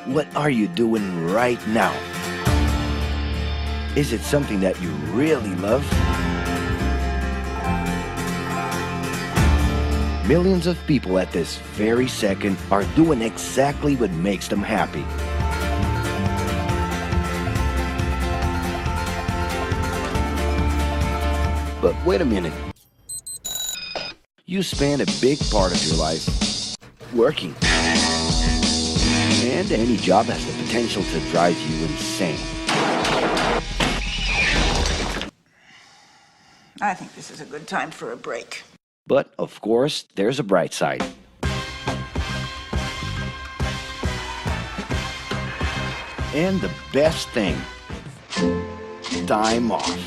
What are you doing right now? Is it something that you really love? Millions of people at this very second are doing exactly what makes them happy. But wait a minute. You spend a big part of your life working. And any job has the potential to drive you insane. I think this is a good time for a break. But, of course, there's a bright side. And the best thing, time off.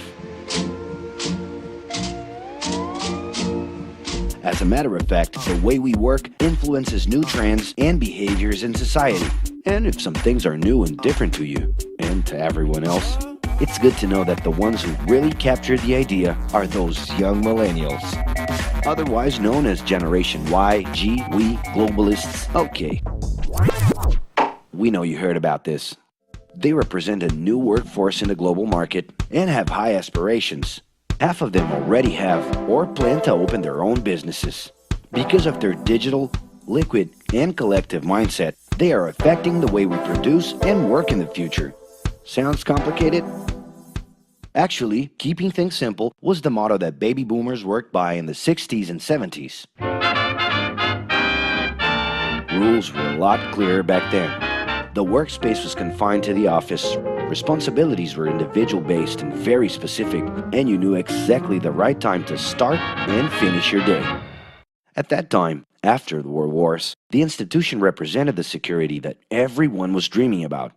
As a matter of fact, the way we work influences new trends and behaviors in society. And if some things are new and different to you, and to everyone else, it's good to know that the ones who really capture the idea are those young millennials. Otherwise known as Generation Y, G, we, globalists. Okay. We know you heard about this. They represent a new workforce in the global market and have high aspirations. Half of them already have or plan to open their own businesses. Because of their digital, liquid, and collective mindset, they are affecting the way we produce and work in the future. Sounds complicated? Actually, keeping things simple was the motto that baby boomers worked by in the 60s and 70s. Rules were a lot clearer back then. The workspace was confined to the office. Responsibilities were individual-based and very specific, and you knew exactly the right time to start and finish your day. At that time, after the World Wars, the institution represented the security that everyone was dreaming about.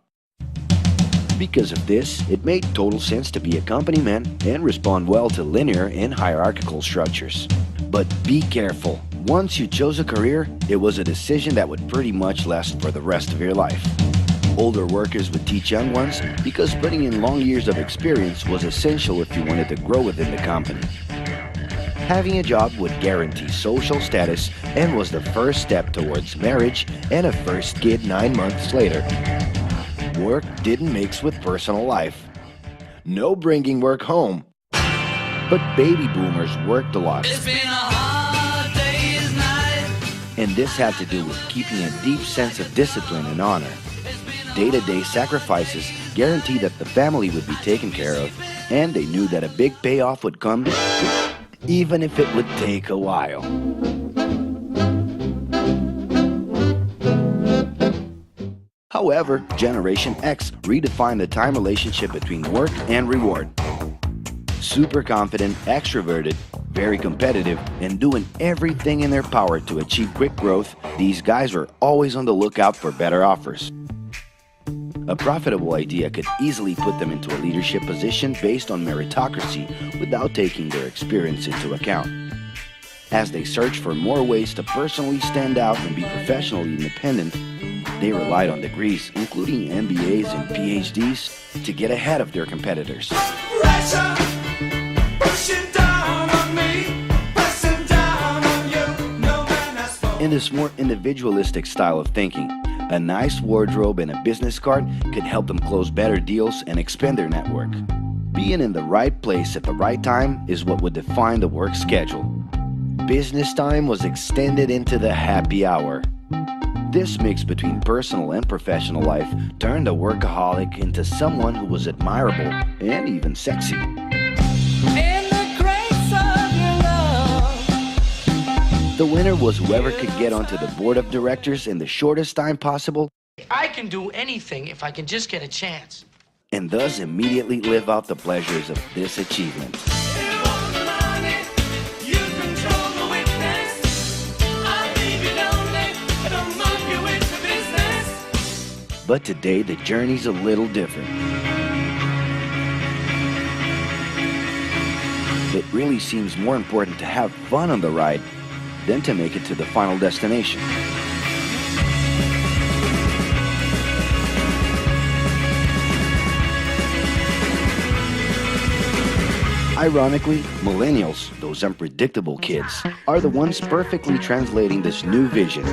Because of this, it made total sense to be a company man and respond well to linear and hierarchical structures. But be careful. Once you chose a career, it was a decision that would pretty much last for the rest of your life. Older workers would teach young ones because putting in long years of experience was essential if you wanted to grow within the company. Having a job would guarantee social status and was the first step towards marriage and a first kid 9 months later. Work didn't mix with personal life. No bringing work home. But baby boomers worked a lot. It's been a hard day's night. And this had to do with keeping a deep sense of discipline and honor. Day-to-day sacrifices guaranteed that the family would be taken care of, and they knew that a big payoff would come, even if it would take a while. However, Generation X redefined the time relationship between work and reward. Super confident, extroverted, very competitive, and doing everything in their power to achieve quick growth, these guys were always on the lookout for better offers. A profitable idea could easily put them into a leadership position based on meritocracy without taking their experience into account. As they searched for more ways to personally stand out and be professionally independent, they relied on degrees, including MBAs and PhDs, to get ahead of their competitors. Pressure, pushing down on me, pressing down on you. No man has spoken. In this more individualistic style of thinking, a nice wardrobe and a business card could help them close better deals and expand their network. Being in the right place at the right time is what would define the work schedule. Business time was extended into the happy hour. This mix between personal and professional life turned a workaholic into someone who was admirable and even sexy. In the grace of your love. The winner was whoever could get onto the board of directors in the shortest time possible I can do anything if I can just get a chance. and thus immediately live out the pleasures of this achievement. You want the money, you control the witness. I'll leave you lonely, I don't move you into business. But today the journey's a little different. It really seems more important to have fun on the ride than to make it to the final destination. Ironically, millennials, those unpredictable kids, are the ones perfectly translating this new vision.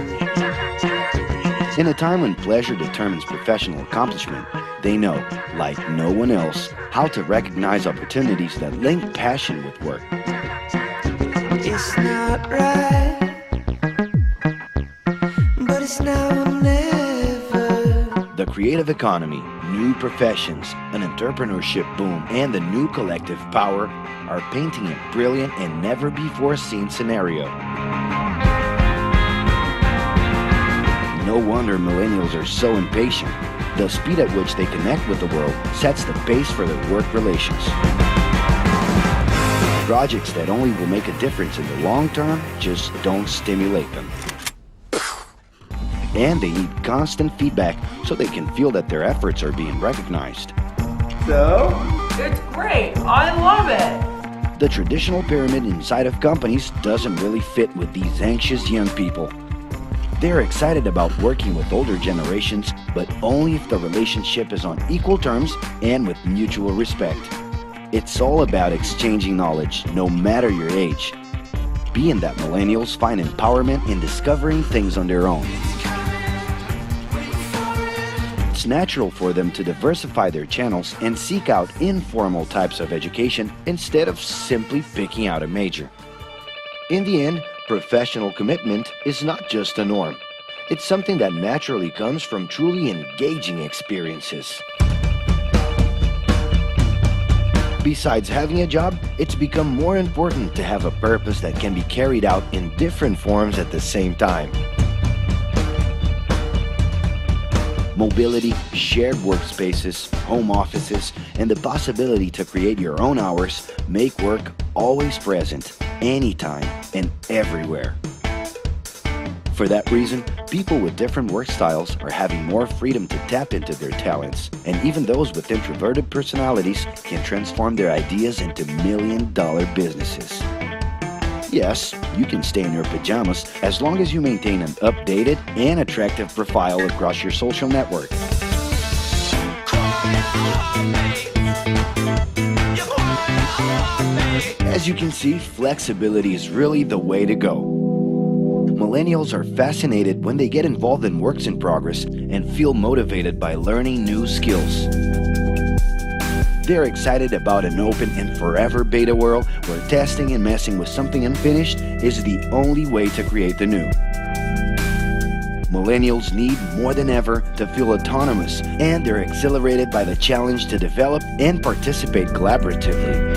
In a time when pleasure determines professional accomplishment, they know, like no one else, how to recognize opportunities that link passion with work. It's not right, but it's now or never. The creative economy, new professions, an entrepreneurship boom, and the new collective power are painting a brilliant and never-before-seen scenario. No wonder millennials are so impatient. The speed at which they connect with the world sets the pace for their work relations. Projects that only will make a difference in the long term just don't stimulate them. And they need constant feedback so they can feel that their efforts are being recognized. So? It's great. I love it. The traditional pyramid inside of companies doesn't really fit with these anxious young people. They're excited about working with older generations, but only if the relationship is on equal terms and with mutual respect. It's all about exchanging knowledge, no matter your age. Being that millennials find empowerment in discovering things on their own. It's natural for them to diversify their channels and seek out informal types of education instead of simply picking out a major. In the end, professional commitment is not just a norm. It's something that naturally comes from truly engaging experiences. Besides having a job, it's become more important to have a purpose that can be carried out in different forms at the same time. Mobility, shared workspaces, home offices, and the possibility to create your own hours make work always present, anytime and everywhere. For that reason, people with different work styles are having more freedom to tap into their talents, and even those with introverted personalities can transform their ideas into million-dollar businesses. Yes, you can stay in your pajamas as long as you maintain an updated and attractive profile across your social network. As you can see, flexibility is really the way to go. Millennials are fascinated when they get involved in works in progress and feel motivated by learning new skills. They're excited about an open and forever beta world where testing and messing with something unfinished is the only way to create the new. Millennials need more than ever to feel autonomous, and they're exhilarated by the challenge to develop and participate collaboratively.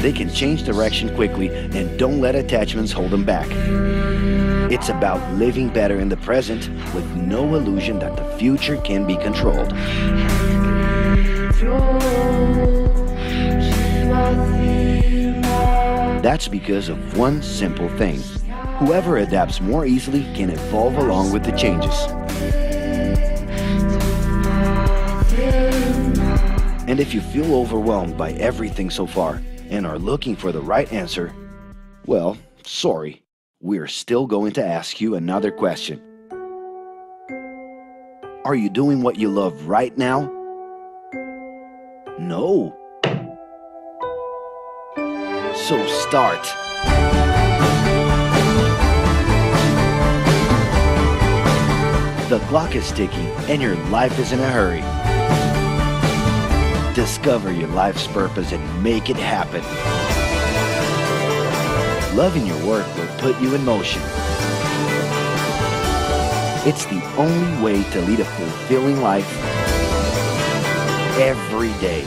They can change direction quickly and don't let attachments hold them back. It's about living better in the present with no illusion that the future can be controlled. That's because of one simple thing. Whoever adapts more easily can evolve along with the changes. And if you feel overwhelmed by everything so far and are looking for the right answer, well, sorry, we're still going to ask you another question. Are you doing what you love right now? No. So start. The clock is ticking and your life is in a hurry. Discover your life's purpose and make it happen. Loving your work will put you in motion. It's the only way to lead a fulfilling life every day.